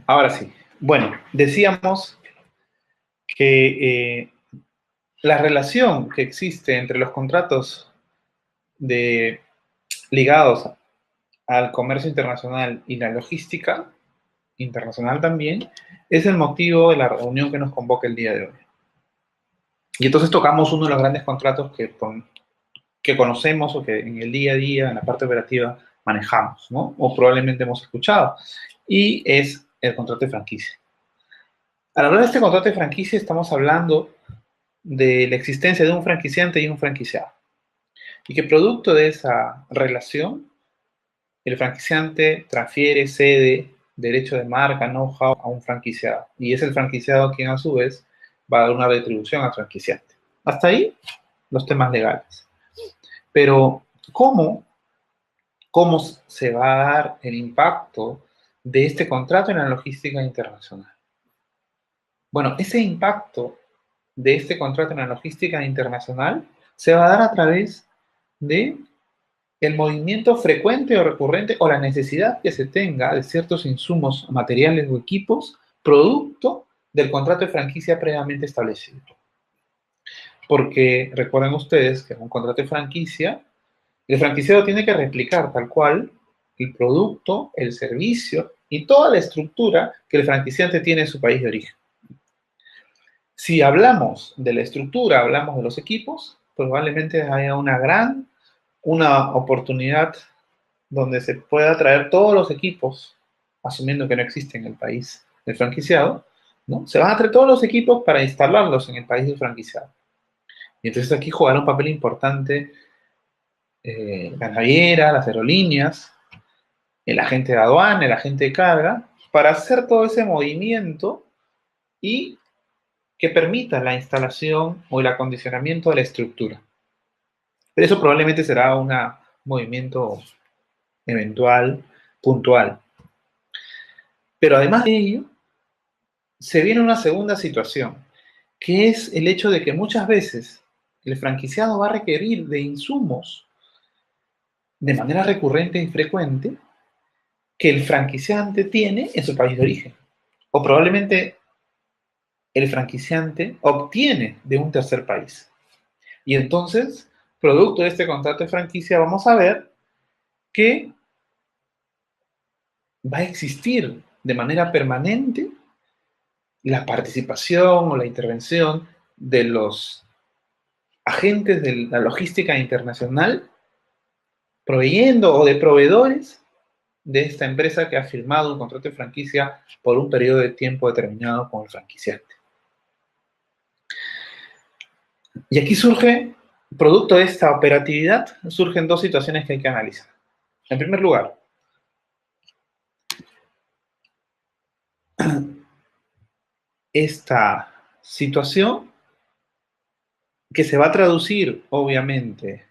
Ahora sí. Bueno, decíamos que la relación que existe entre los contratos ligados al comercio internacional y la logística internacional también es el motivo de la reunión que nos convoca el día de hoy. Y entonces tocamos uno de los grandes contratos que conocemos o que en el día a día, en la parte operativa, manejamos, ¿no? O probablemente hemos escuchado. Y es el contrato de franquicia. Al hablar de este contrato de franquicia, estamos hablando de la existencia de un franquiciante y un franquiciado. Y que producto de esa relación, el franquiciante transfiere, cede derecho de marca, know-how a un franquiciado. Y es el franquiciado quien a su vez va a dar una retribución al franquiciante. Hasta ahí los temas legales. Pero, ¿cómo se va a dar el impacto de este contrato en la logística internacional? Bueno, ese impacto de este contrato en la logística internacional se va a dar a través de el movimiento frecuente o recurrente o la necesidad que se tenga de ciertos insumos, materiales o equipos producto del contrato de franquicia previamente establecido. Porque recuerden ustedes que en un contrato de franquicia, el franquiciado tiene que replicar tal cual el producto, el servicio y toda la estructura que el franquiciante tiene en su país de origen. Si hablamos de la estructura, hablamos de los equipos, probablemente haya una oportunidad donde se pueda traer todos los equipos, asumiendo que no existen en el país del franquiciado, ¿no? Se van a traer todos los equipos para instalarlos en el país del franquiciado. Y entonces aquí jugará un papel importante la naviera, las aerolíneas, el agente de aduana, el agente de carga, para hacer todo ese movimiento y que permita la instalación o el acondicionamiento de la estructura. Pero eso probablemente será un movimiento eventual, puntual. Pero además de ello, se viene una segunda situación, que es el hecho de que muchas veces el franquiciado va a requerir de insumos de manera recurrente y frecuente que el franquiciante tiene en su país de origen. O probablemente el franquiciante obtiene de un tercer país. Y entonces, producto de este contrato de franquicia, vamos a ver que va a existir de manera permanente la participación o la intervención de los agentes de la logística internacional proveyendo o de proveedores de esta empresa que ha firmado un contrato de franquicia por un periodo de tiempo determinado con el franquiciante. Y aquí surge, producto de esta operatividad, surgen dos situaciones que hay que analizar. En primer lugar, esta situación que se va a traducir, obviamente,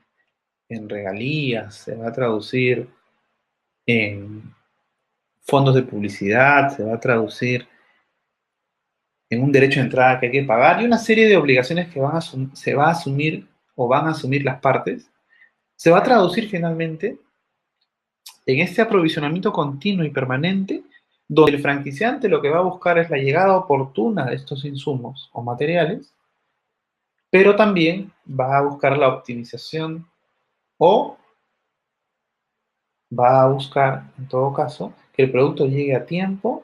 en regalías, se va a traducir en fondos de publicidad, se va a traducir en un derecho de entrada que hay que pagar y una serie de obligaciones que se va a asumir o van a asumir las partes, se va a traducir finalmente en este aprovisionamiento continuo y permanente, donde el franquiciante lo que va a buscar es la llegada oportuna de estos insumos o materiales, pero también va a buscar la optimización o va a buscar, en todo caso, que el producto llegue a tiempo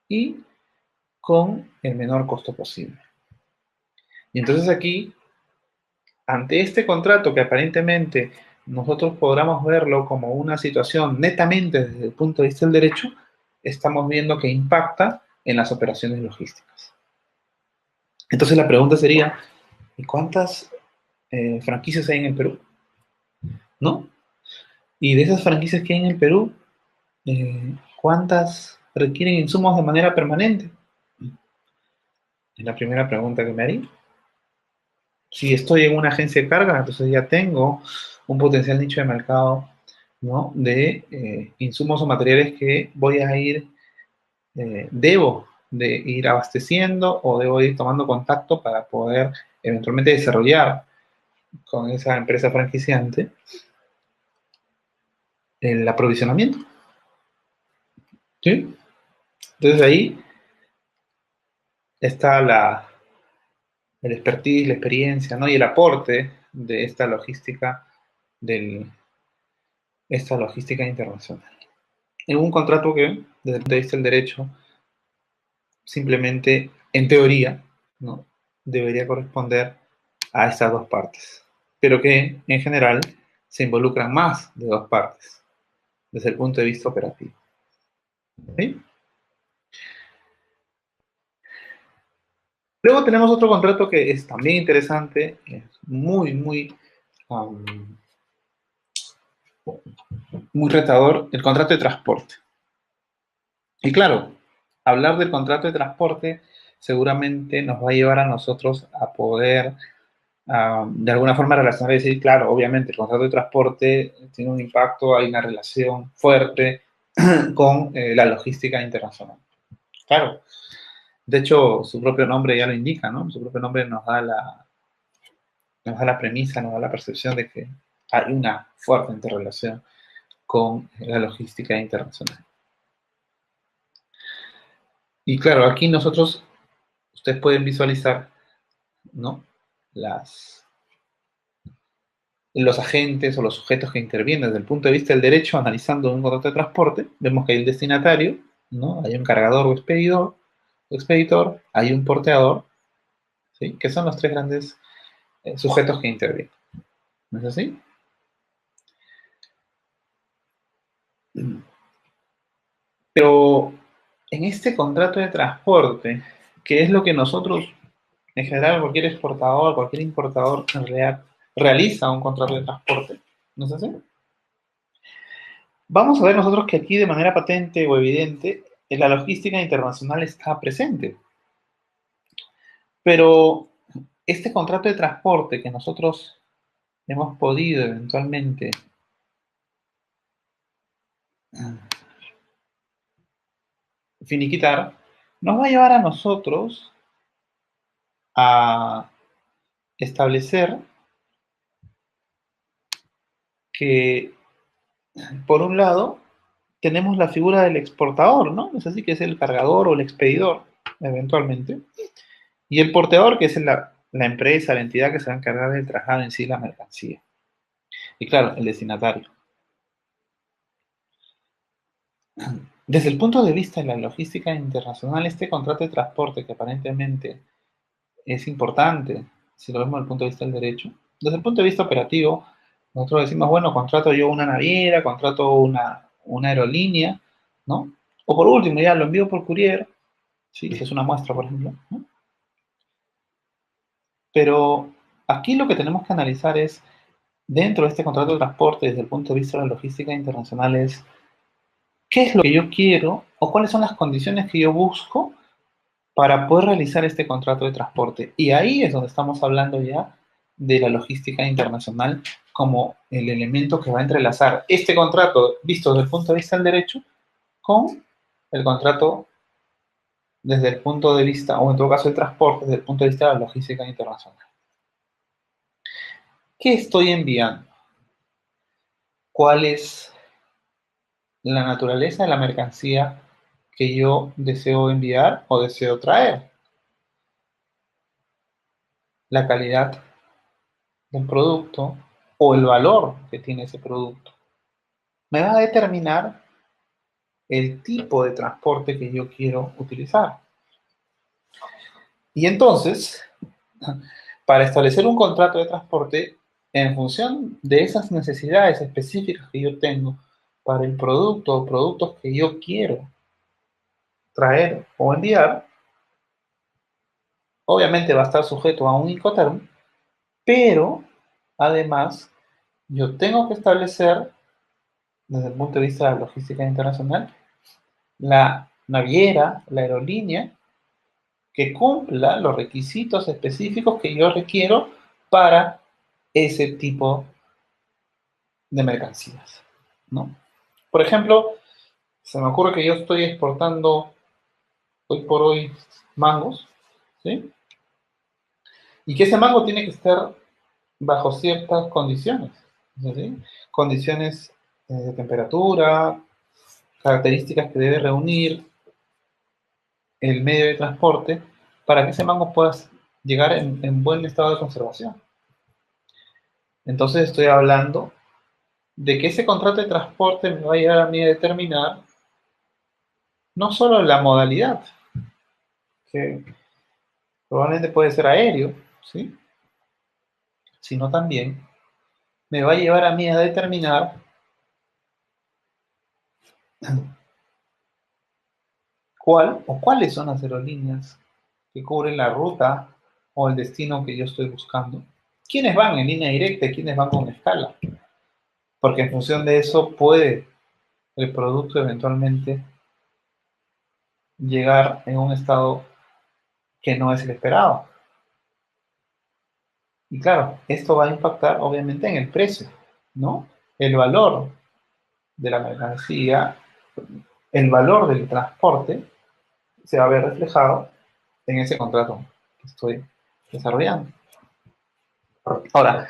y con el menor costo posible. Y entonces aquí, ante este contrato que aparentemente nosotros podamos verlo como una situación netamente desde el punto de vista del derecho, estamos viendo que impacta en las operaciones logísticas. Entonces la pregunta sería, ¿y cuántas franquicias hay en el Perú? ¿No? Y de esas franquicias que hay en el Perú, ¿cuántas requieren insumos de manera permanente? Es la primera pregunta que me haría. Si estoy en una agencia de carga, entonces ya tengo un potencial nicho de mercado, ¿no? De insumos o materiales que voy a ir, debo de ir abasteciendo o debo ir tomando contacto para poder eventualmente desarrollar con esa empresa franquiciante el aprovisionamiento. ¿Sí? Entonces ahí está el expertise, la experiencia, ¿no? Y el aporte de esta logística internacional. En un contrato que, desde el punto de vista del derecho, simplemente, en teoría, ¿no? Debería corresponder a estas dos partes, pero que en general se involucran más de dos partes, desde el punto de vista operativo. ¿Sí? Luego tenemos otro contrato que es también interesante, es um, muy retador, el contrato de transporte. Y claro, hablar del contrato de transporte seguramente nos va a llevar a nosotros a poder de alguna forma relacionar y decir, claro, obviamente el contrato de transporte tiene un impacto, hay una relación fuerte con la logística internacional. Claro, de hecho su propio nombre ya lo indica, ¿no? Su propio nombre nos da la premisa, nos da la percepción de que hay una fuerte interrelación con la logística internacional. Y claro, aquí ustedes pueden visualizar, ¿no? Los agentes o los sujetos que intervienen desde el punto de vista del derecho, analizando un contrato de transporte, vemos que hay el destinatario, ¿no? Hay un cargador o expeditor, hay un porteador, ¿sí? Que son los tres grandes sujetos que intervienen. ¿No es así? Pero en este contrato de transporte, que es lo que nosotros, en general, cualquier exportador, cualquier importador, en realidad, realiza un contrato de transporte, ¿no es así? Vamos a ver nosotros que aquí de manera patente o evidente, la logística internacional está presente. Pero este contrato de transporte que nosotros hemos podido eventualmente finiquitar, nos va a llevar a nosotros a establecer que, por un lado, tenemos la figura del exportador, ¿no? Es así que es el cargador o el expedidor, eventualmente. Y el porteador, que es la empresa, la entidad que se va a encargar del traslado en sí la mercancía. Y claro, el destinatario. Desde el punto de vista de la logística internacional, este contrato de transporte que aparentemente es importante, si lo vemos desde el punto de vista del derecho, desde el punto de vista operativo, nosotros decimos, bueno, contrato yo una naviera, contrato una aerolínea, ¿no? O por último, ya lo envío por courier, ¿sí? Si es una muestra, por ejemplo, ¿no? Pero aquí lo que tenemos que analizar es, dentro de este contrato de transporte, desde el punto de vista de la logística internacional, es qué es lo que yo quiero o cuáles son las condiciones que yo busco para poder realizar este contrato de transporte. Y ahí es donde estamos hablando ya de la logística internacional como el elemento que va a entrelazar este contrato visto desde el punto de vista del derecho con el contrato desde el punto de vista, o en todo caso el transporte desde el punto de vista de la logística internacional. ¿Qué estoy enviando? ¿Cuál es la naturaleza de la mercancía que yo deseo enviar o deseo traer? La calidad del producto o el valor que tiene ese producto. Me va a determinar el tipo de transporte que yo quiero utilizar. Y entonces, para establecer un contrato de transporte, en función de esas necesidades específicas que yo tengo para el producto o productos que yo quiero traer o enviar, obviamente va a estar sujeto a un Incoterm, pero además yo tengo que establecer, desde el punto de vista de la logística internacional, la naviera, la aerolínea, que cumpla los requisitos específicos que yo requiero para ese tipo de mercancías, ¿no? Por ejemplo, se me ocurre que yo estoy exportando hoy por hoy mangos, ¿sí? Y que ese mango tiene que estar bajo ciertas condiciones, ¿sí? Condiciones de temperatura, características que debe reunir, el medio de transporte para que ese mango pueda llegar en buen estado de conservación. Entonces estoy hablando de que ese contrato de transporte me va a llegar a mí a determinar no solo la modalidad, que probablemente puede ser aéreo, ¿sí? Sino también me va a llevar a mí a determinar cuál o cuáles son las aerolíneas que cubren la ruta o el destino que yo estoy buscando. ¿Quiénes van en línea directa y quiénes van con escala? Porque en función de eso puede el producto eventualmente llegar en un estado que no es el esperado. Y claro, esto va a impactar obviamente en el precio, ¿no? El valor de la mercancía, el valor del transporte se va a ver reflejado en ese contrato que estoy desarrollando. Ahora,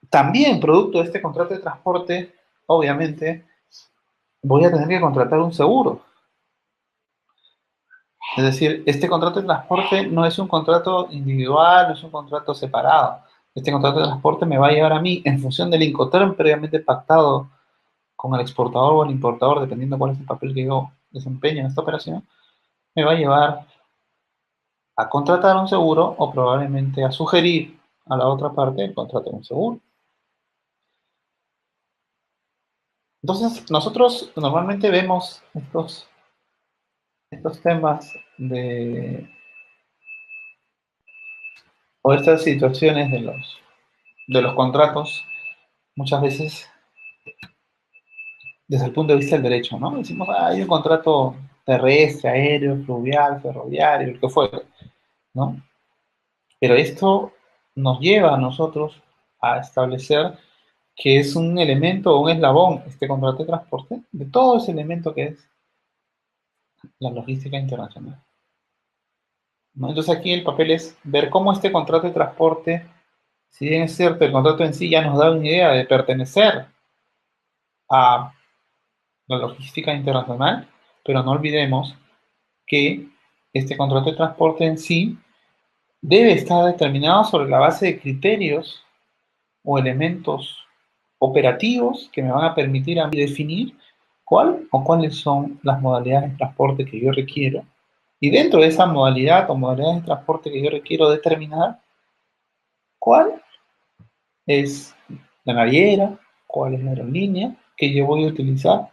también producto de este contrato de transporte, obviamente, voy a tener que contratar un seguro. Es decir, este contrato de transporte no es un contrato individual, no es un contrato separado. Este contrato de transporte me va a llevar a mí, en función del Incoterm previamente pactado con el exportador o el importador, dependiendo cuál es el papel que yo desempeño en esta operación, me va a llevar a contratar un seguro o probablemente a sugerir a la otra parte el contrato de un seguro. Entonces, nosotros normalmente vemos estos temas o estas situaciones de los contratos, muchas veces desde el punto de vista del derecho, ¿no? Decimos, hay un contrato terrestre, aéreo, fluvial, ferroviario, el que fuera, ¿no? Pero esto nos lleva a nosotros a establecer que es un elemento o un eslabón, este contrato de transporte, de todo ese elemento que es la logística internacional, ¿no? Entonces aquí el papel es ver cómo este contrato de transporte, si bien es cierto, el contrato en sí ya nos da una idea de pertenecer a la logística internacional, pero no olvidemos que este contrato de transporte en sí debe estar determinado sobre la base de criterios o elementos operativos que me van a permitir a mí definir cuál o cuáles son las modalidades de transporte que yo requiero. Y dentro de esa modalidad o modalidades de transporte que yo requiero determinar, cuál es la naviera, cuál es la aerolínea que yo voy a utilizar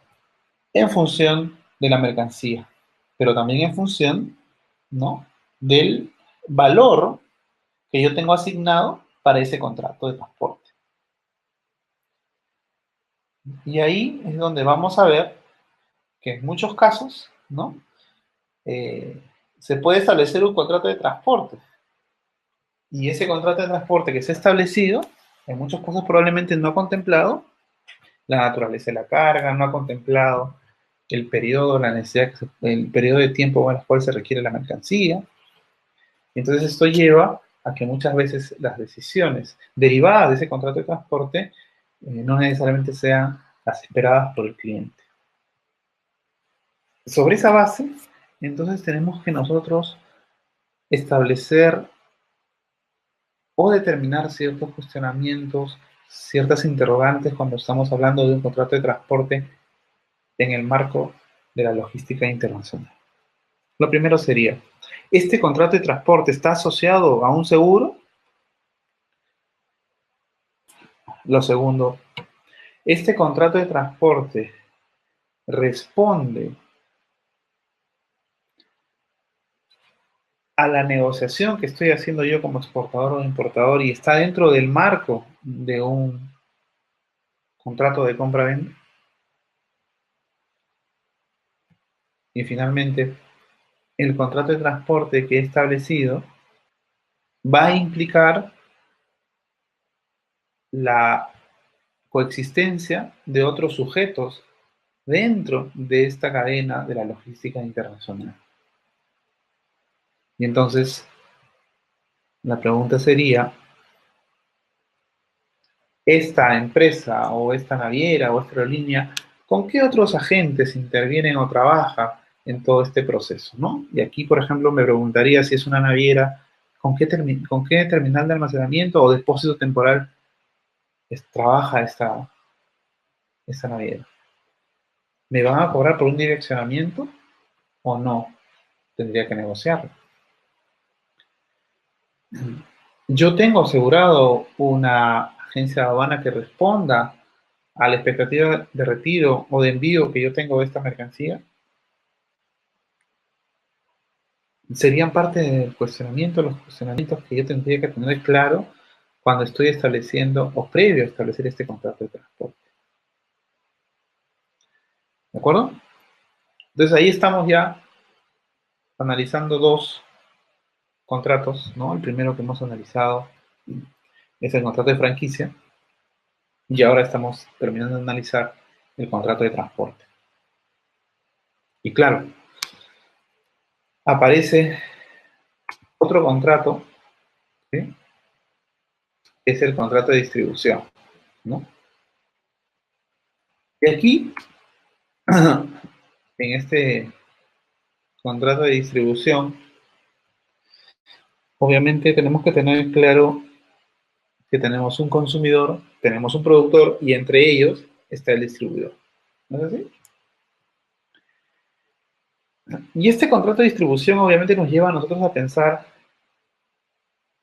en función de la mercancía, pero también en función, ¿no?, del valor que yo tengo asignado para ese contrato de transporte. Y ahí es donde vamos a ver que en muchos casos, ¿no?, eh, se puede establecer un contrato de transporte. Y ese contrato de transporte que se ha establecido, en muchos casos probablemente no ha contemplado la naturaleza de la carga, no ha contemplado el periodo, la necesidad, el periodo de tiempo en el cual se requiere la mercancía. Entonces esto lleva a que muchas veces las decisiones derivadas de ese contrato de transporte no necesariamente sean las esperadas por el cliente. Sobre esa base, entonces tenemos que nosotros establecer o determinar ciertos cuestionamientos, ciertas interrogantes cuando estamos hablando de un contrato de transporte en el marco de la logística internacional. Lo primero sería, ¿este contrato de transporte está asociado a un seguro? Lo segundo, ¿este contrato de transporte responde a la negociación que estoy haciendo yo como exportador o importador y está dentro del marco de un contrato de compra-venta? Y finalmente, el contrato de transporte que he establecido va a implicar la coexistencia de otros sujetos dentro de esta cadena de la logística internacional. Y entonces, la pregunta sería, ¿esta empresa o esta naviera o esta aerolínea, con qué otros agentes intervienen o trabaja en todo este proceso, ¿no? Y aquí, por ejemplo, me preguntaría si es una naviera, con qué terminal de almacenamiento o depósito temporal trabaja esta naviera? ¿Me van a cobrar por un direccionamiento o no? Tendría que negociarlo. Yo tengo asegurado una agencia de aduana que responda a la expectativa de retiro o de envío que yo tengo de esta mercancía. Serían parte del cuestionamiento, los cuestionamientos que yo tendría que tener claro cuando estoy estableciendo o previo a establecer este contrato de transporte. ¿De acuerdo? Entonces ahí estamos ya analizando dos contratos, ¿no? El primero que hemos analizado es el contrato de franquicia y ahora estamos terminando de analizar el contrato de transporte. Y claro, aparece otro contrato, ¿sí? Es el contrato de distribución, ¿no? Y aquí, en este contrato de distribución, obviamente tenemos que tener claro que tenemos un consumidor, tenemos un productor y entre ellos está el distribuidor. ¿No es así? Y este contrato de distribución obviamente nos lleva a nosotros a pensar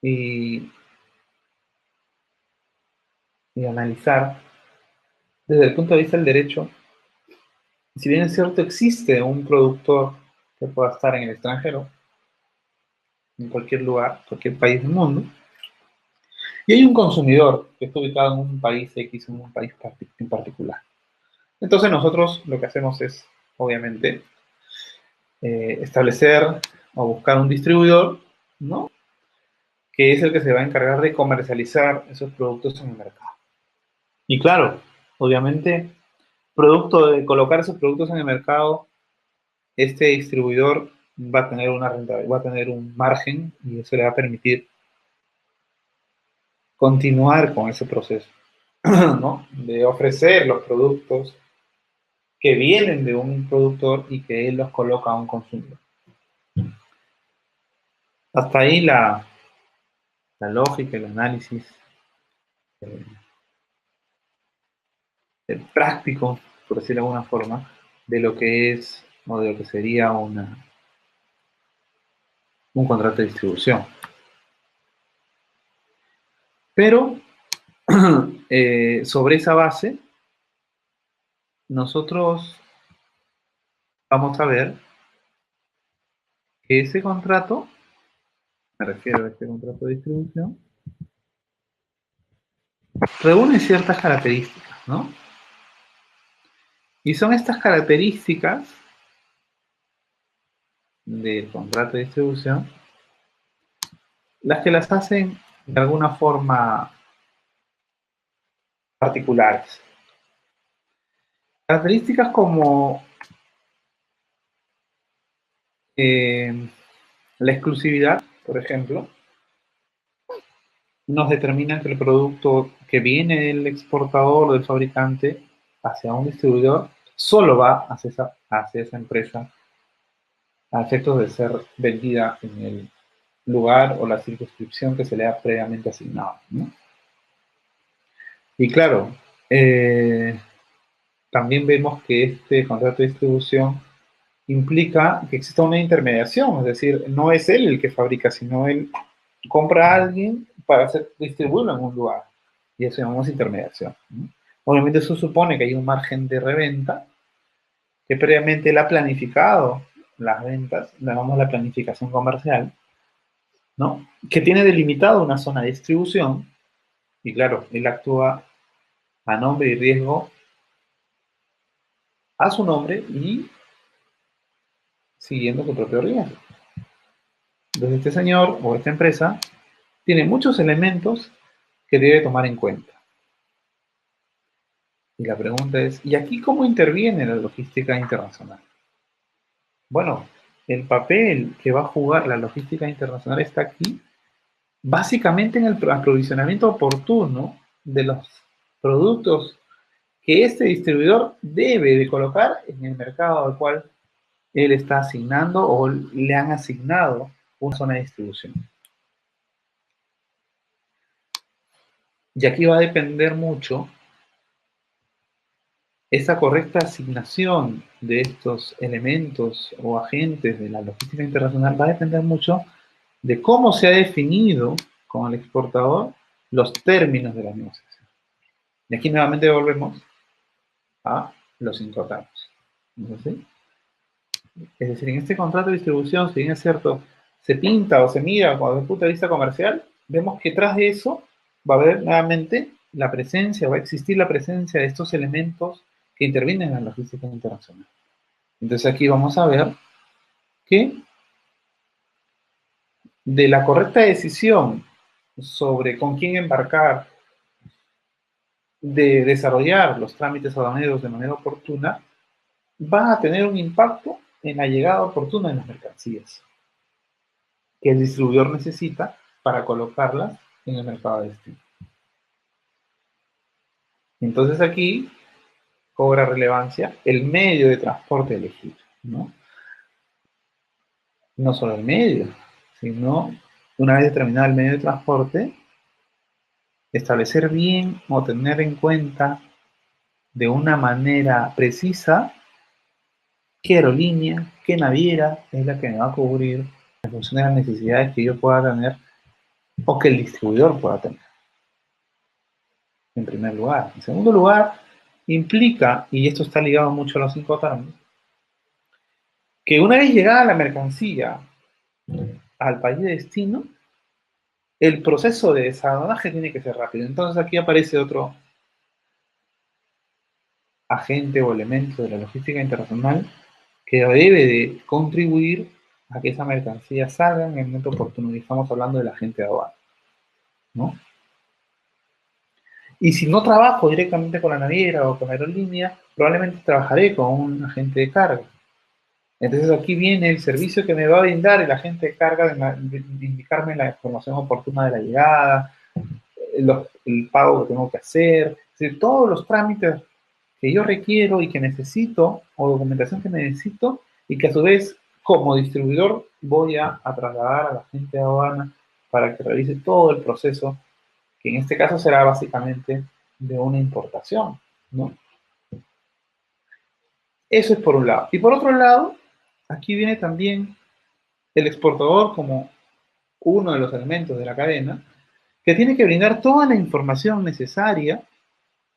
y, y analizar desde el punto de vista del derecho, si bien es cierto existe un productor que pueda estar en el extranjero, en cualquier lugar, cualquier país del mundo, y hay un consumidor que está ubicado en un país X, en un país en particular. Entonces nosotros lo que hacemos es, obviamente, establecer o buscar un distribuidor, ¿no? Que es el que se va a encargar de comercializar esos productos en el mercado. Y claro, obviamente, producto de colocar esos productos en el mercado, este distribuidor va a tener una rentabilidad, va a tener un margen y eso le va a permitir continuar con ese proceso, ¿no? De ofrecer los productos que vienen de un productor y que él los coloca a un consumidor. Hasta ahí la lógica, el análisis eh, el práctico, por decirlo de alguna forma, de lo que es o de lo que sería un contrato de distribución. Pero sobre esa base, nosotros vamos a ver que ese contrato, me refiero a este contrato de distribución, reúne ciertas características, ¿no? Y son estas características del contrato de distribución las que las hacen de alguna forma particulares. Características como la exclusividad, por ejemplo, nos determinan que el producto que viene del exportador, del fabricante, hacia un distribuidor, solo va hacia esa empresa a efectos de ser vendida en el lugar o la circunscripción que se le ha previamente asignado, ¿no? Y claro, también vemos que este contrato de distribución implica que exista una intermediación, es decir, no es él el que fabrica, sino él compra a alguien para distribuirlo en un lugar. Y eso llamamos intermediación, ¿no? Obviamente eso supone que hay un margen de reventa que previamente él ha planificado las ventas, llamamos la planificación comercial, ¿no? Que tiene delimitado una zona de distribución y claro, él actúa a nombre y riesgo a su nombre y siguiendo su propio riesgo. Entonces este señor o esta empresa tiene muchos elementos que debe tomar en cuenta. Y la pregunta es, ¿y aquí cómo interviene la logística internacional? Bueno, el papel que va a jugar la logística internacional está aquí, básicamente en el aprovisionamiento oportuno de los productos que este distribuidor debe de colocar en el mercado al cual él está asignando o le han asignado una zona de distribución. Y aquí va a depender mucho esa correcta asignación de estos elementos o agentes de la logística internacional, va a depender mucho de cómo se ha definido con el exportador los términos de la negociación. Y aquí nuevamente volvemos a los incorporados. ¿Sí? Es decir, en este contrato de distribución, si bien es cierto, se pinta o se mira desde el punto de vista comercial, vemos que tras de eso va a haber nuevamente la presencia, va a existir la presencia de estos elementos que intervienen en la logística internacional. Entonces aquí vamos a ver que de la correcta decisión sobre con quién embarcar, de desarrollar los trámites aduaneros de manera oportuna, va a tener un impacto en la llegada oportuna de las mercancías que el distribuidor necesita para colocarlas en el mercado de destino. Entonces aquí cobra relevancia el medio de transporte elegido, ¿no? No solo el medio, sino una vez determinado el medio de transporte, establecer bien o tener en cuenta de una manera precisa qué aerolínea, qué naviera es la que me va a cubrir en función de las necesidades que yo pueda tener o que el distribuidor pueda tener, en primer lugar. En segundo lugar, implica, y esto está ligado mucho a los Incoterms, que una vez llegada la mercancía al país de destino, el proceso de desaduanaje tiene que ser rápido. Entonces aquí aparece otro agente o elemento de la logística internacional que debe de contribuir a que esa mercancía salga en el momento oportuno. Y estamos hablando del agente de aduana, ¿no? Y si no trabajo directamente con la naviera o con la aerolínea, probablemente trabajaré con un agente de carga. Entonces aquí viene el servicio que me va a brindar el agente de carga de indicarme la información oportuna de la llegada, el pago que tengo que hacer, es decir, todos los trámites que yo requiero y que necesito, o documentación que necesito, y que a su vez, como distribuidor, voy a trasladar a la gente de aduana para que realice todo el proceso, que en este caso será básicamente de una importación, ¿no? Eso es por un lado. Y por otro lado, aquí viene también el exportador como uno de los elementos de la cadena, que tiene que brindar toda la información necesaria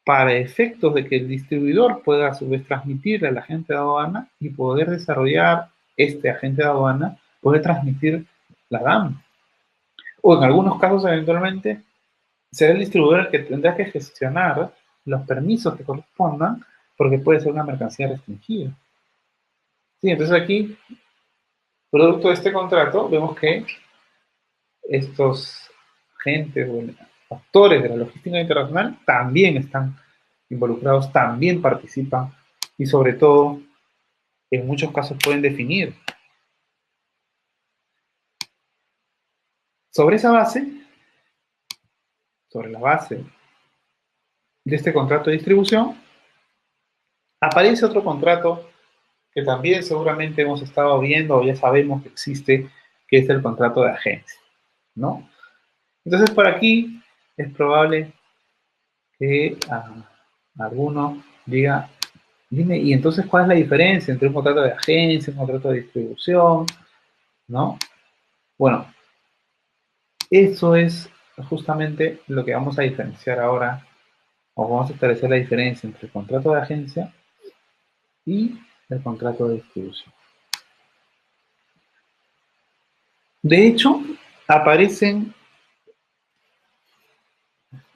para efectos de que el distribuidor pueda a su vez transmitirle al agente de aduana y poder desarrollar este agente de aduana, poder transmitir la DAM. O en algunos casos, eventualmente, será el distribuidor el que tendrá que gestionar los permisos que correspondan, porque puede ser una mercancía restringida. Sí, entonces aquí, producto de este contrato, vemos que estos agentes o actores de la logística internacional también están involucrados, también participan y sobre todo en muchos casos pueden definir. Sobre esa base, sobre la base de este contrato de distribución, aparece otro contrato que también seguramente hemos estado viendo o ya sabemos que existe, que es el contrato de agencia, ¿no? Entonces por aquí es probable que alguno diga, dime, ¿y entonces cuál es la diferencia entre un contrato de agencia, un contrato de distribución, ¿no? Bueno, eso es justamente lo que vamos a diferenciar ahora, o vamos a establecer la diferencia entre el contrato de agencia y el contrato de distribución. De hecho, aparecen,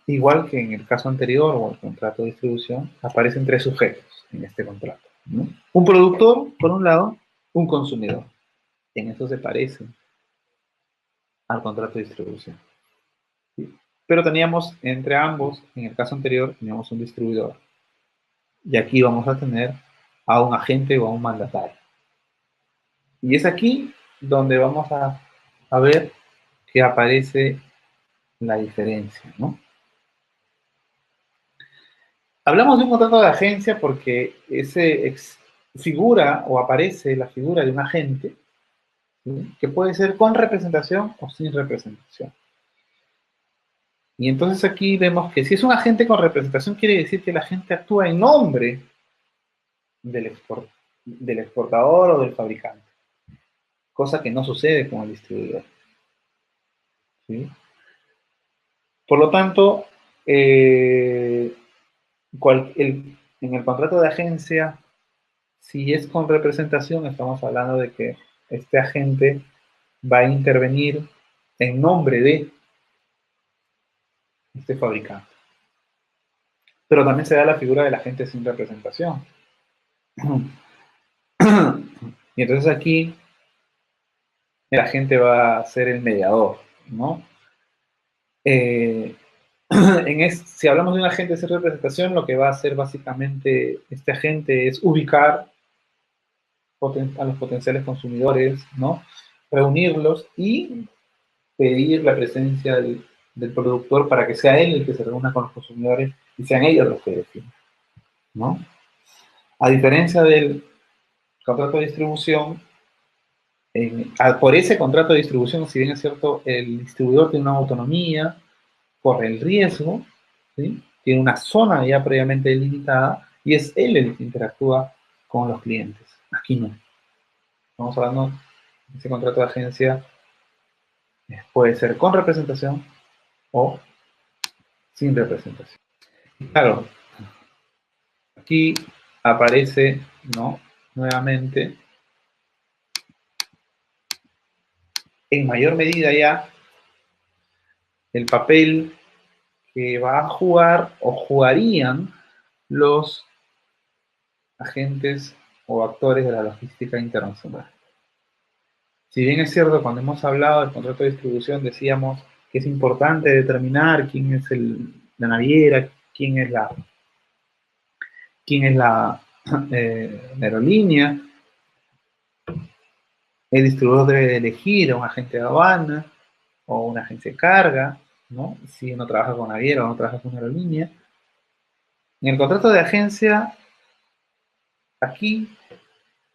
igual que en el caso anterior o el contrato de distribución, aparecen tres sujetos en este contrato, ¿no? Un productor, por un lado, un consumidor. En eso se parece al contrato de distribución. ¿Sí? Pero teníamos entre ambos, en el caso anterior, teníamos un distribuidor. Y aquí vamos a tener a un agente o a un mandatario. Y es aquí donde vamos a ver que aparece la diferencia, ¿no? Hablamos de un contrato de agencia porque figura o aparece la figura de un agente, ¿sí? Que puede ser con representación o sin representación. Y entonces aquí vemos que si es un agente con representación, quiere decir que el agente actúa en nombre del exportador o del fabricante, cosa que no sucede con el distribuidor, ¿sí? Por lo tanto, en el contrato de agencia, si es con representación, estamos hablando de que este agente va a intervenir en nombre de este fabricante. Pero también se da la figura del agente sin representación. Y entonces aquí el agente va a ser el mediador, ¿no? Eh, si hablamos de un agente sin representación, lo que va a hacer básicamente este agente es ubicar a los potenciales consumidores, ¿no? Reunirlos y pedir la presencia del productor para que sea él el que se reúna con los consumidores y sean ellos los que definen, ¿no? A diferencia del contrato de distribución, por ese contrato de distribución, si bien es cierto, el distribuidor tiene una autonomía, corre el riesgo, ¿sí? Tiene una zona ya previamente delimitada y es él el que interactúa con los clientes. Aquí no. Estamos hablando de ese contrato de agencia, puede ser con representación o sin representación. Claro, aquí aparece, ¿no? Nuevamente, en mayor medida ya, el papel que va a jugar o jugarían los agentes o actores de la logística internacional. Si bien es cierto, cuando hemos hablado del contrato de distribución decíamos que es importante determinar quién es la naviera, quién es la aerolínea, el distribuidor debe elegir a un agente de aduana o una agencia de carga, ¿no? Si uno trabaja con naviera o no trabaja con aerolínea. En el contrato de agencia, aquí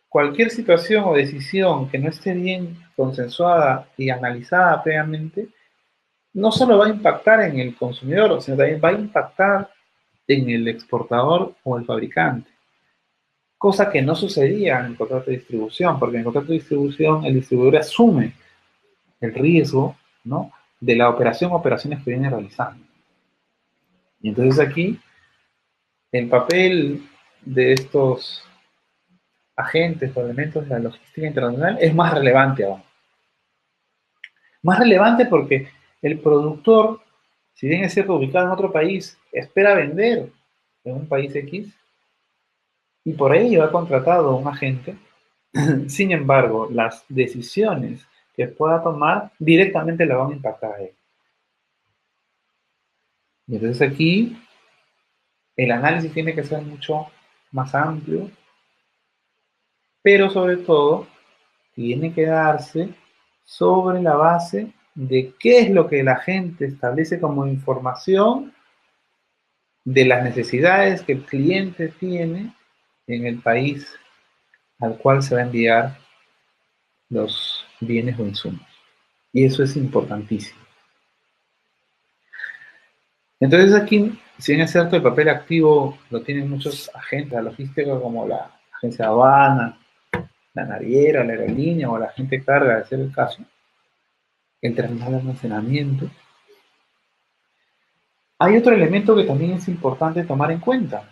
cualquier situación o decisión que no esté bien consensuada y analizada previamente, no solo va a impactar en el consumidor, sino también va a impactar en el exportador o el fabricante. Cosa que no sucedía en el contrato de distribución, porque en el contrato de distribución el distribuidor asume el riesgo, ¿no? De la operaciones que viene realizando. Y entonces aquí el papel de estos agentes o elementos de la logística internacional es más relevante aún. Más relevante porque el productor, si bien es cierto ubicado en otro país, espera vender en un país X y por ello ha contratado a un agente. Sin embargo, las decisiones que pueda tomar directamente le van a impactar a él. Y entonces aquí el análisis tiene que ser mucho más amplio, pero sobre todo tiene que darse sobre la base de qué es lo que la gente establece como información de las necesidades que el cliente tiene en el país al cual se va a enviar los bienes o insumos. Y eso es importantísimo. Entonces aquí, si bien es cierto, el papel activo lo tienen muchos agentes de la logística como la agencia de aduana, la naviera, la aerolínea o la agente de carga, de ser el caso, el terminal de almacenamiento. Hay otro elemento que también es importante tomar en cuenta,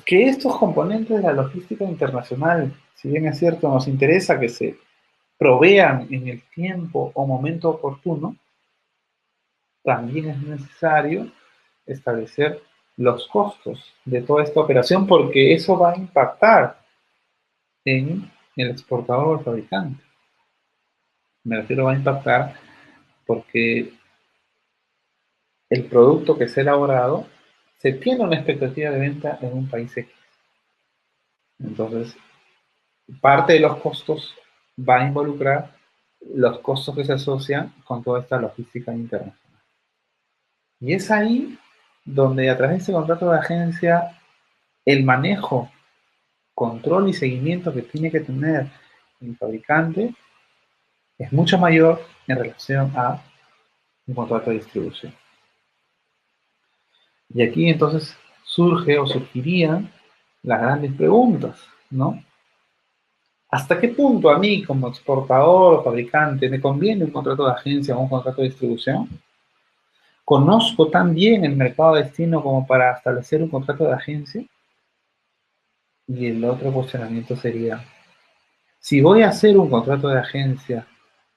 que estos componentes de la logística internacional, si bien es cierto, nos interesa que se provean en el tiempo o momento oportuno, también es necesario establecer los costos de toda esta operación porque eso va a impactar en el exportador o el fabricante. Me refiero va a impactar porque el producto que se ha elaborado se tiene una expectativa de venta en un país X. Entonces, parte de los costos va a involucrar los costos que se asocian con toda esta logística internacional. Y es ahí donde a través de este contrato de agencia, el manejo control y seguimiento que tiene que tener el fabricante es mucho mayor en relación a un contrato de distribución. Y aquí entonces surge o surgirían las grandes preguntas, ¿no? ¿Hasta qué punto a mí como exportador o fabricante me conviene un contrato de agencia o un contrato de distribución? ¿Conozco tan bien el mercado de destino como para establecer un contrato de agencia? Y el otro cuestionamiento sería, si voy a hacer un contrato de agencia,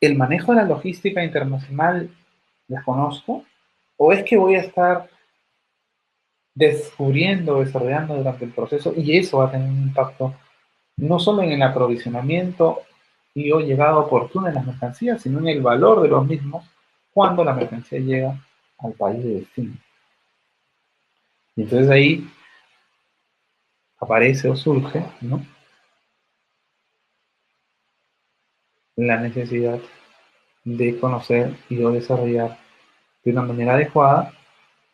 ¿el manejo de la logística internacional la conozco? ¿O es que voy a estar descubriendo, desarrollando durante el proceso y eso va a tener un impacto no solo en el aprovisionamiento y o llegada oportuna de las mercancías, sino en el valor de los mismos cuando la mercancía llega al país de destino? Y entonces ahí aparece o surge, ¿no?, la necesidad de conocer y o desarrollar de una manera adecuada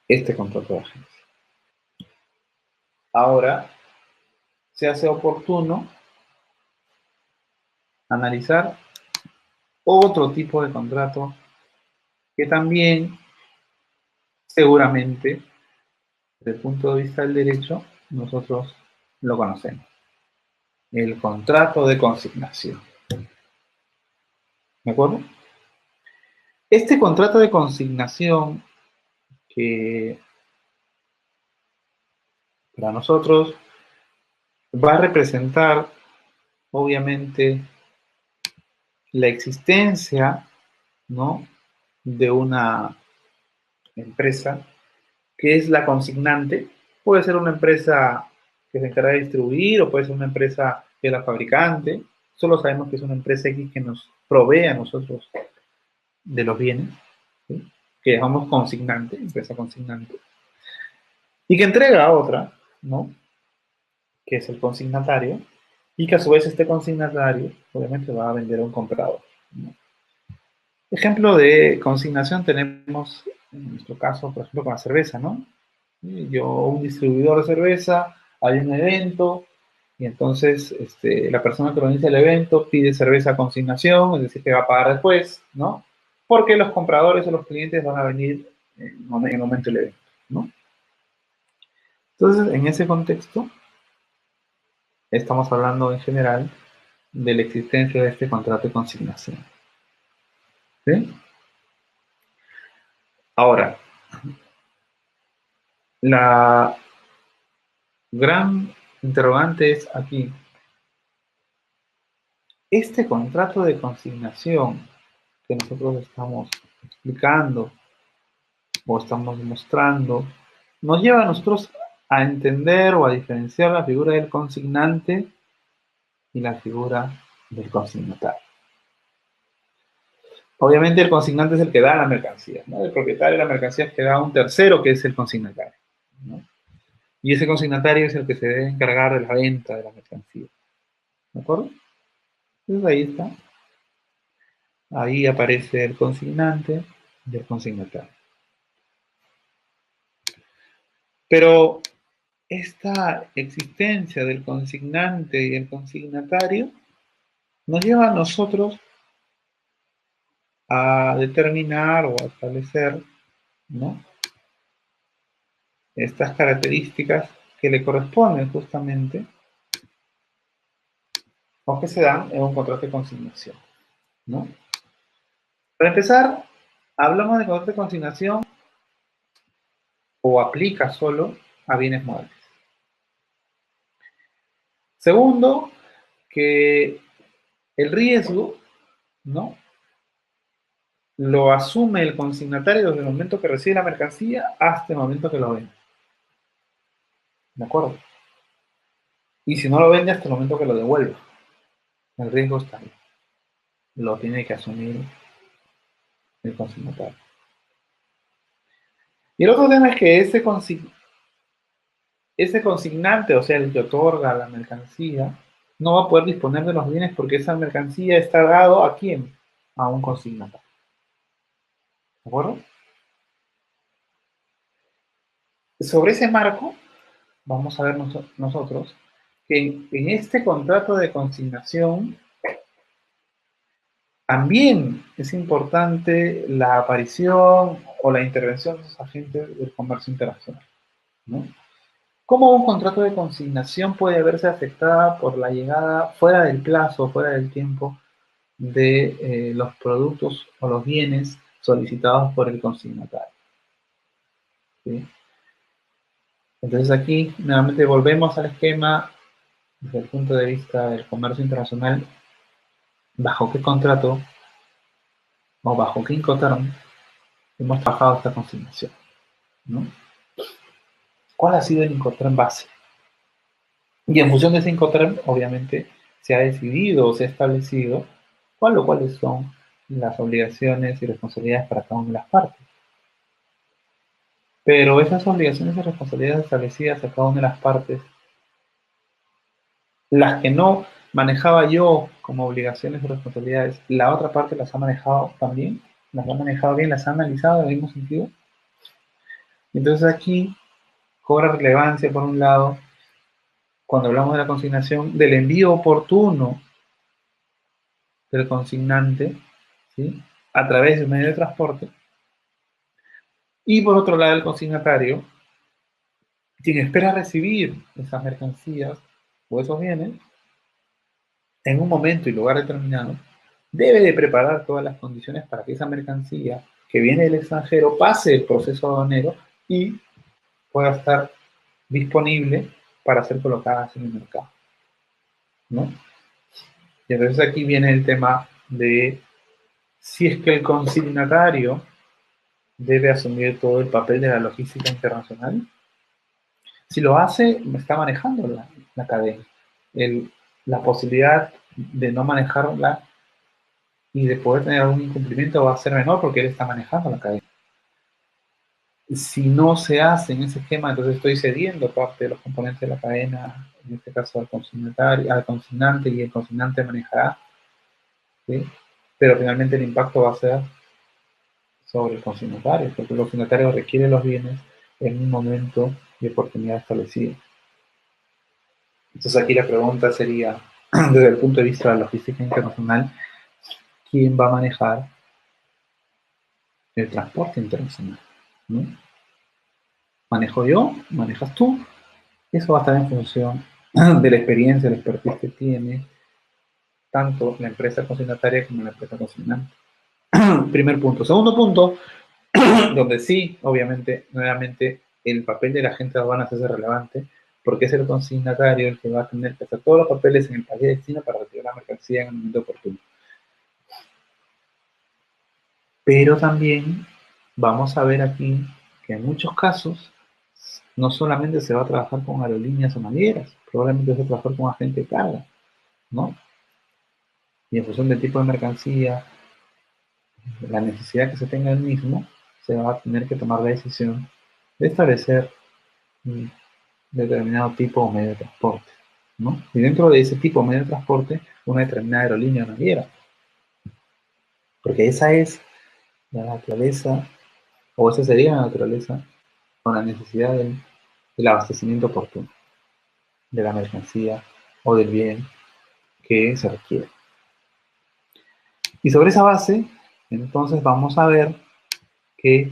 este contrato de agencia. Ahora, se hace oportuno analizar otro tipo de contrato que también seguramente desde el punto de vista del derecho nosotros lo conocemos: el contrato de consignación. ¿De acuerdo? Este contrato de consignación, que para nosotros va a representar obviamente la existencia, ¿no?, de una empresa que es la consignante. Puede ser una empresa que se encarga de distribuir o puede ser una empresa que es la fabricante. Solo sabemos que es una empresa X que nos provee a nosotros de los bienes, ¿sí?, que llamamos consignante, empresa consignante, y que entrega a otra, ¿no?, que es el consignatario, y que a su vez este consignatario obviamente va a vender a un comprador, ¿no? Ejemplo de consignación tenemos en nuestro caso, por ejemplo, con la cerveza, ¿no? Yo, un distribuidor de cerveza, hay un evento, y entonces la persona que organiza el evento pide cerveza a consignación, es decir, que va a pagar después, ¿no? Porque los compradores o los clientes van a venir en el momento del evento, ¿no? Entonces, en ese contexto, estamos hablando en general de la existencia de este contrato de consignación, ¿sí? Ahora, la gran interrogante es aquí: este contrato de consignación que nosotros estamos explicando o estamos mostrando, nos lleva a nosotros a entender o a diferenciar la figura del consignante y la figura del consignatario. Obviamente el consignante es el que da la mercancía, ¿no? El propietario de la mercancía es el que da a un tercero, que es el consignatario, ¿no? Y ese consignatario es el que se debe encargar de la venta de la mercancía. ¿De acuerdo? Entonces ahí está. Ahí aparece el consignante y el consignatario. Pero esta existencia del consignante y el consignatario nos lleva a nosotros a determinar o a establecer, ¿no?, estas características que le corresponden justamente o que se dan en un contrato de consignación, ¿no? Para empezar, hablamos de contrato de consignación o aplica solo a bienes muebles. Segundo, que el riesgo, ¿no?, lo asume el consignatario desde el momento que recibe la mercancía hasta el momento que lo vende. ¿De acuerdo? Y si no lo vende hasta el momento que lo devuelva. El riesgo está ahí. Lo tiene que asumir el consignatario. Y el otro tema es que ese consignante, o sea, el que otorga la mercancía, no va a poder disponer de los bienes porque esa mercancía está dado ¿a quién? A un consignatario. ¿De acuerdo? Sobre ese marco, vamos a ver nosotros que en este contrato de consignación también es importante la aparición o la intervención de los agentes del comercio internacional, ¿no? ¿Cómo un contrato de consignación puede verse afectada por la llegada fuera del plazo, fuera del tiempo de los productos o los bienes solicitados por el consignatario? ¿Sí? Entonces aquí nuevamente volvemos al esquema desde el punto de vista del comercio internacional, bajo qué contrato o bajo qué Incoterm hemos trabajado esta consignación, ¿no? ¿Cuál ha sido el Incoterm base? Y en función de ese Incoterm, obviamente, se ha decidido o se ha establecido cuáles son las obligaciones y responsabilidades para cada una de las partes. Pero esas obligaciones y responsabilidades establecidas a cada una de las partes, las que no manejaba yo como obligaciones y responsabilidades, la otra parte las ha manejado también, las ha manejado bien, las ha analizado en el mismo sentido. Entonces aquí cobra relevancia, por un lado, cuando hablamos de la consignación, del envío oportuno del consignante, ¿sí?, a través de un medio de transporte, y por otro lado el consignatario, quien espera recibir esas mercancías o esos bienes en un momento y lugar determinado, debe de preparar todas las condiciones para que esa mercancía que viene del extranjero pase el proceso aduanero y pueda estar disponible para ser colocada en el mercado, ¿no? Y entonces aquí viene el tema de si es que el consignatario debe asumir todo el papel de la logística internacional. Si lo hace, está manejando la cadena. La posibilidad de no manejarla y de poder tener algún incumplimiento va a ser menor porque él está manejando la cadena. Si no se hace en ese esquema, entonces estoy cediendo parte de los componentes de la cadena, en este caso al consignatario, al consignante, y el consignante manejará, ¿sí? Pero finalmente el impacto va a ser sobre el consignatario, porque el consignatario requiere los bienes en un momento y oportunidad establecido. Entonces aquí la pregunta sería, desde el punto de vista de la logística internacional, ¿quién va a manejar el transporte internacional? ¿No? ¿Manejo yo? ¿Manejas tú? Eso va a estar en función de la experiencia, la expertise que tiene tanto la empresa consignataria como la empresa consignante. Primer punto. Segundo punto, donde sí, obviamente, nuevamente, el papel del agente de aduanas es relevante, porque es el consignatario el que va a tener que hacer todos los papeles en el país de destino para retirar la mercancía en el momento oportuno. Pero también vamos a ver aquí que en muchos casos no solamente se va a trabajar con aerolíneas o navieras, probablemente se va a trabajar con agente de carga, ¿no? Y en función del tipo de mercancía, la necesidad que se tenga el mismo, se va a tener que tomar la decisión de establecer un determinado tipo o medio de transporte, ¿no? Y dentro de ese tipo o medio de transporte, una determinada aerolínea o naviera, porque esa es la naturaleza, o esa sería la naturaleza con la necesidad del abastecimiento oportuno de la mercancía o del bien que se requiere. Y sobre esa base, entonces vamos a ver que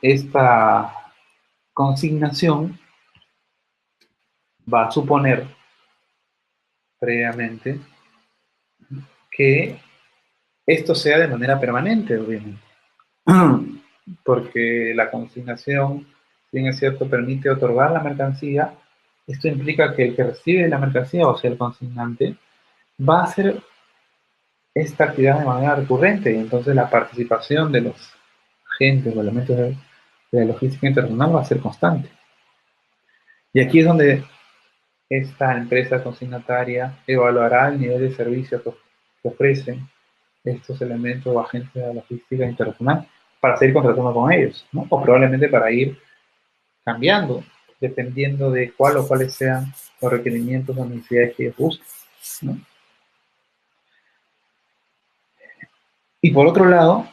esta consignación va a suponer previamente que esto sea de manera permanente, obviamente. Porque la consignación, si bien es cierto, permite otorgar la mercancía, esto implica que el que recibe la mercancía, o sea, el consignante, va a hacer esta actividad de manera recurrente, y entonces la participación de los agentes o elementos de la logística internacional va a ser constante. Y aquí es donde esta empresa consignataria evaluará el nivel de servicio que ofrecen estos elementos o agentes de la logística internacional para seguir contratando con ellos, ¿no? O probablemente para ir cambiando, dependiendo de cuál o cuáles sean los requerimientos o necesidades que ellos busquen, ¿no? Y por otro lado,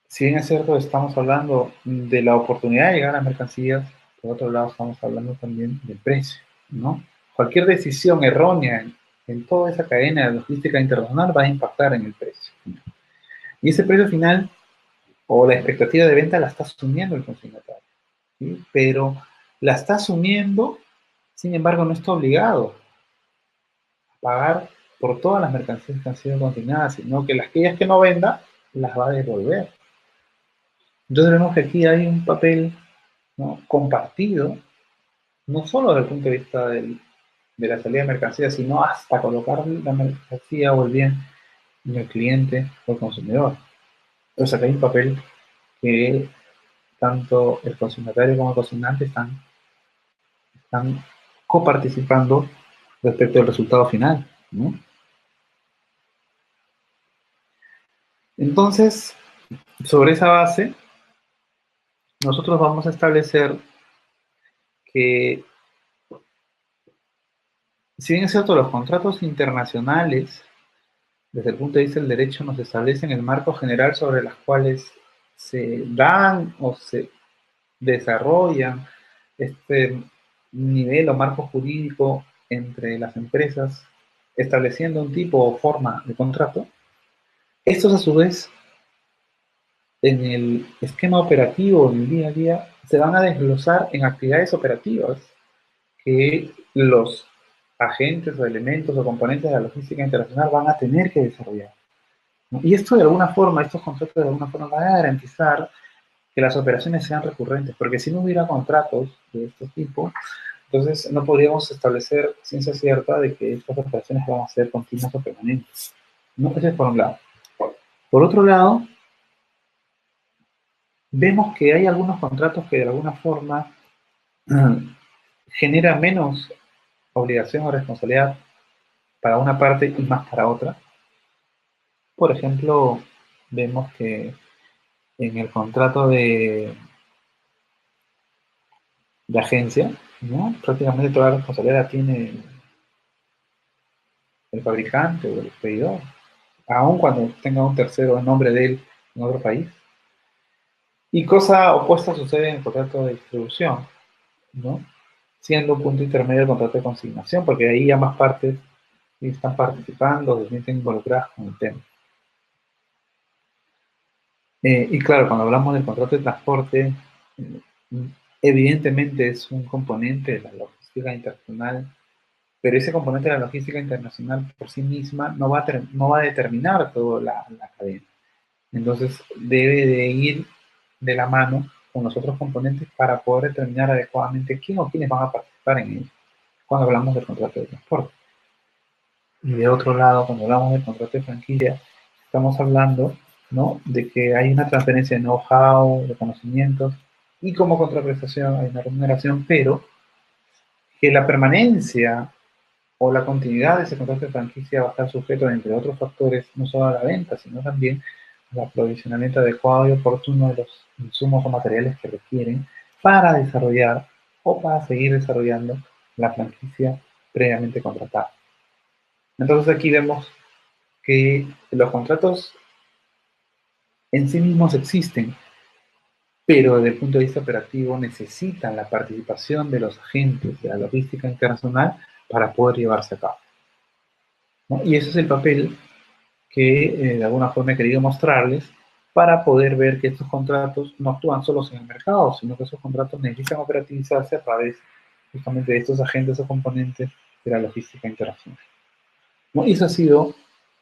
si bien es cierto, estamos hablando de la oportunidad de llegar a mercancías por otro lado estamos hablando también del precio, ¿no? Cualquier decisión errónea en toda esa cadena de logística internacional va a impactar en el precio. Y ese precio final o la expectativa de venta la está asumiendo el consumidor, ¿sí? Pero la está asumiendo, sin embargo, no está obligado a pagar por todas las mercancías que han sido consignadas, sino que las aquellas que no venda las va a devolver. Entonces vemos que aquí hay un papel, ¿no?, compartido, no solo desde el punto de vista de la salida de mercancía, sino hasta colocar la mercancía o el bien en el cliente o el consumidor. Entonces aquí hay un papel que tanto el consignatario como el consignante están coparticipando respecto al resultado final, ¿no? Entonces, sobre esa base, nosotros vamos a establecer que, si bien es cierto, los contratos internacionales, desde el punto de vista del derecho, nos establecen el marco general sobre las cuales se dan o se desarrollan este nivel o marco jurídico entre las empresas, estableciendo un tipo o forma de contrato. Estos, a su vez, en el esquema operativo, en el día a día, se van a desglosar en actividades operativas que los agentes o elementos o componentes de la logística internacional van a tener que desarrollar, ¿no? Y esto de alguna forma, estos conceptos de alguna forma van a garantizar que las operaciones sean recurrentes, porque si no hubiera contratos de este tipo, entonces no podríamos establecer ciencia cierta de que estas operaciones van a ser continuas o permanentes, ¿no? Ese es por un lado. Por otro lado, vemos que hay algunos contratos que de alguna forma generan menos obligación o responsabilidad para una parte y más para otra. Por ejemplo, vemos que en el contrato de agencia, ¿no?, prácticamente toda la responsabilidad la tiene el fabricante o el expedidor, aun cuando tenga un tercero en nombre de él en otro país. Y cosa opuesta sucede en el contrato de distribución, ¿no?, siendo un punto intermedio el contrato de consignación, porque ahí ambas partes están participando, se sienten involucradas con el tema. Y claro, cuando hablamos del contrato de transporte, eh, evidentemente es un componente de la logística internacional, pero ese componente de la logística internacional por sí misma no va a determinar toda la cadena. Entonces debe de ir de la mano con los otros componentes para poder determinar adecuadamente quién o quiénes van a participar en ello, cuando hablamos del contrato de transporte. Y de otro lado, cuando hablamos del contrato de franquicia, estamos hablando, ¿no?, de que hay una transferencia de know-how, de conocimientos, y como contraprestación hay una remuneración, pero que la permanencia o la continuidad de ese contrato de franquicia va a estar sujeto, entre otros factores, no solo a la venta, sino también al aprovisionamiento adecuado y oportuno de los insumos o materiales que requieren para desarrollar o para seguir desarrollando la franquicia previamente contratada. Entonces aquí vemos que los contratos en sí mismos existen, pero desde el punto de vista operativo necesitan la participación de los agentes de la logística internacional para poder llevarse a cabo, ¿no? Y ese es el papel que de alguna forma he querido mostrarles para poder ver que estos contratos no actúan solos en el mercado, sino que esos contratos necesitan operativizarse a través justamente de estos agentes o componentes de la logística internacional, ¿no? Y eso ha sido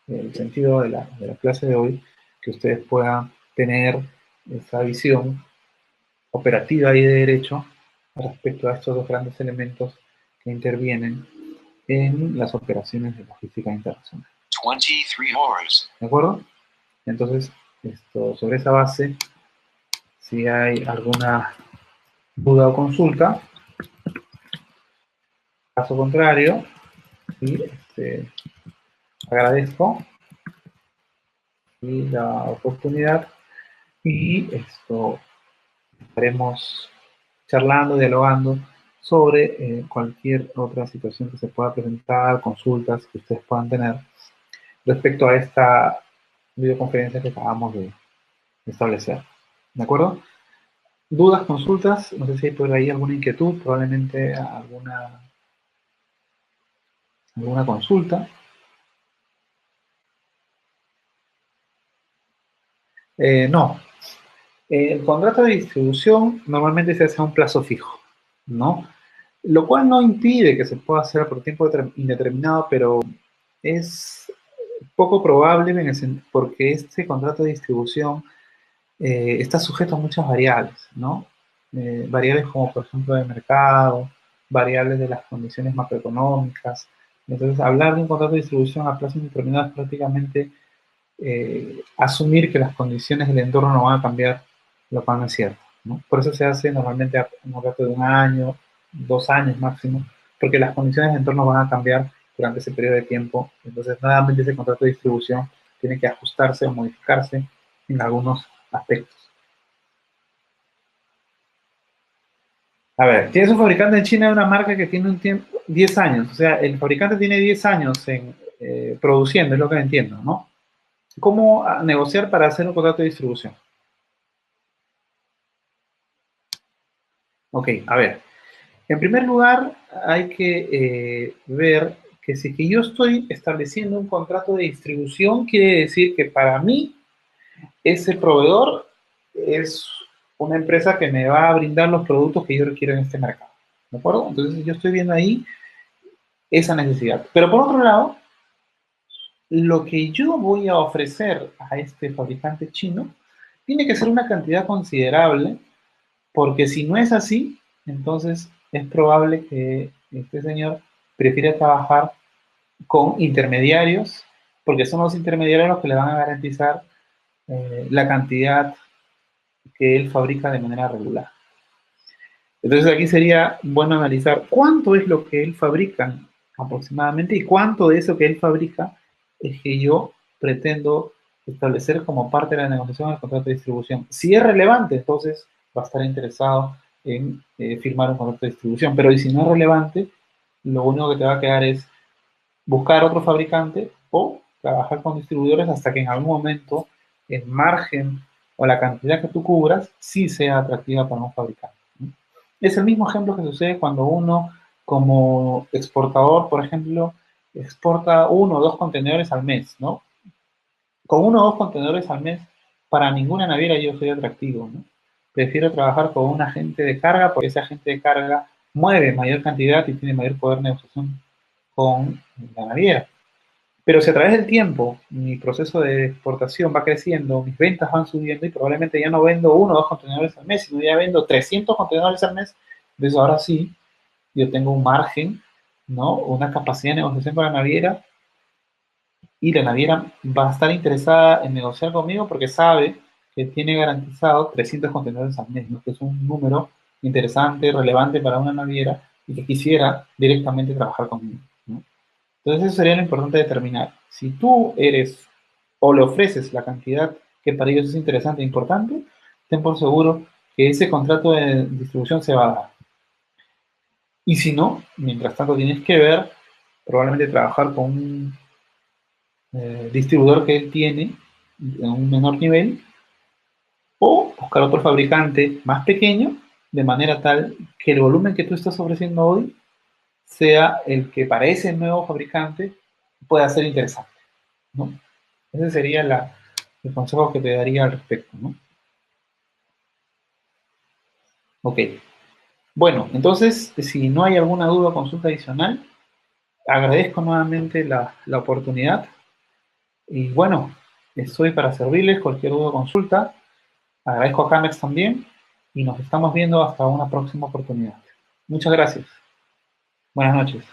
el sentido de la clase de hoy, que ustedes puedan tener esa visión operativa y de derecho respecto a estos dos grandes elementos que intervienen en las operaciones de logística internacional. 23 horas. ¿De acuerdo? Entonces, sobre esa base, si hay alguna duda o consulta, caso contrario, y agradezco la oportunidad y estaremos charlando, dialogando sobre cualquier otra situación que se pueda presentar, consultas que ustedes puedan tener respecto a esta videoconferencia que acabamos de establecer. ¿De acuerdo? ¿Dudas, consultas? No sé si hay por ahí alguna inquietud, probablemente alguna consulta. No. El contrato de distribución normalmente se hace a un plazo fijo, ¿no? Lo cual no impide que se pueda hacer por tiempo indeterminado, pero es poco probable porque este contrato de distribución está sujeto a muchas variables, ¿no? Variables como, por ejemplo, de mercado, variables de las condiciones macroeconómicas. Entonces, hablar de un contrato de distribución a plazo indeterminado es prácticamente asumir que las condiciones del entorno no van a cambiar, lo cual no es cierto, ¿no? Por eso se hace normalmente a un rato de un año, 2 años máximo, porque las condiciones del entorno van a cambiar durante ese periodo de tiempo. Entonces, nuevamente ese contrato de distribución tiene que ajustarse o modificarse en algunos aspectos. A ver, tienes un fabricante en China de una marca que tiene un tiempo, 10 años, o sea, el fabricante tiene 10 años produciendo, es lo que entiendo, ¿no? ¿Cómo negociar para hacer un contrato de distribución? Ok, a ver, en primer lugar hay que ver que si que yo estoy estableciendo un contrato de distribución, quiere decir que para mí ese proveedor es una empresa que me va a brindar los productos que yo requiero en este mercado, ¿de acuerdo? Entonces yo estoy viendo ahí esa necesidad. Pero por otro lado, lo que yo voy a ofrecer a este fabricante chino tiene que ser una cantidad considerable, porque si no es así, entonces es probable que este señor prefiera trabajar con intermediarios, porque son los intermediarios los que le van a garantizar la cantidad que él fabrica de manera regular. Entonces aquí sería bueno analizar cuánto es lo que él fabrica aproximadamente y cuánto de eso que él fabrica es que yo pretendo establecer como parte de la negociación del contrato de distribución. Si es relevante, entonces va a estar interesado en firmar un contrato de distribución, pero y si no es relevante, lo único que te va a quedar es buscar otro fabricante o trabajar con distribuidores hasta que en algún momento el margen o la cantidad que tú cubras sí sea atractiva para un fabricante, ¿no? Es el mismo ejemplo que sucede cuando uno, como exportador, por ejemplo, exporta 1 o 2 contenedores al mes, ¿no? Con 1 o 2 contenedores al mes, para ninguna naviera yo soy atractivo, ¿no? Prefiero trabajar con un agente de carga porque ese agente de carga mueve mayor cantidad y tiene mayor poder de negociación con la naviera. Pero si a través del tiempo mi proceso de exportación va creciendo, mis ventas van subiendo y probablemente ya no vendo 1 o 2 contenedores al mes, sino ya vendo 300 contenedores al mes, entonces ahora sí, yo tengo un margen, ¿no? Una capacidad de negociación con la naviera y la naviera va a estar interesada en negociar conmigo porque sabe que tiene garantizado 300 contenedores al mes, ¿no? Que es un número interesante, relevante para una naviera y que quisiera directamente trabajar conmigo, ¿no? Entonces eso sería lo importante determinar. Si tú eres o le ofreces la cantidad que para ellos es interesante e importante, ten por seguro que ese contrato de distribución se va a dar. Y si no, mientras tanto tienes que ver, probablemente trabajar con un distribuidor que él tiene en un menor nivel o buscar otro fabricante más pequeño de manera tal que el volumen que tú estás ofreciendo hoy sea el que para ese nuevo fabricante pueda ser interesante, ¿no? Ese sería el consejo que te daría al respecto, ¿no? Ok. Bueno, entonces, si no hay alguna duda o consulta adicional, agradezco nuevamente la oportunidad y bueno, estoy para servirles cualquier duda o consulta. Agradezco a Camex también y nos estamos viendo hasta una próxima oportunidad. Muchas gracias. Buenas noches.